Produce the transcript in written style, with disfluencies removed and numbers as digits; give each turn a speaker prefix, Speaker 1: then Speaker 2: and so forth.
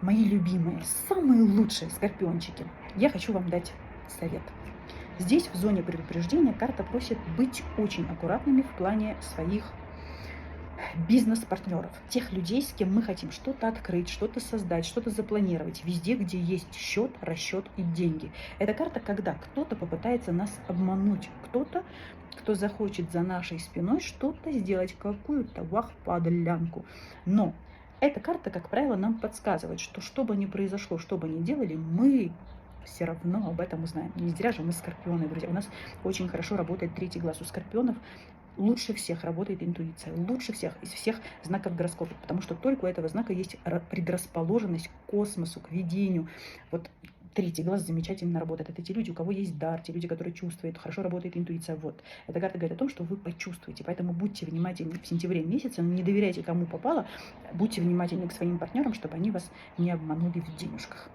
Speaker 1: Мои любимые, самые лучшие скорпиончики, я хочу вам дать совет. Здесь, в зоне предупреждения, карта просит быть очень аккуратными в плане своих бизнес-партнеров, тех людей, с кем мы хотим что-то открыть, что-то создать, что-то запланировать, везде, где есть счет, расчет и деньги. Это карта, когда кто-то попытается нас обмануть, кто-то, кто захочет за нашей спиной что-то сделать, какую-то вах-подлянку. Но эта карта, как правило, нам подсказывает, что бы ни произошло, что бы ни делали, мы все равно об этом узнаем. Не зря же мы скорпионы, друзья. У нас очень хорошо работает третий глаз. У скорпионов лучше всех работает интуиция, лучше всех из всех знаков гороскопа, потому что только у этого знака есть предрасположенность к космосу, к видению. Вот третий глаз замечательно работает. Это те люди, у кого есть дар, те люди, которые чувствуют, хорошо работает интуиция. Вот. Эта карта говорит о том, что вы почувствуете. Поэтому будьте внимательны в сентябре месяце, не доверяйте кому попало, будьте внимательны к своим партнерам, чтобы они вас не обманули в денежках.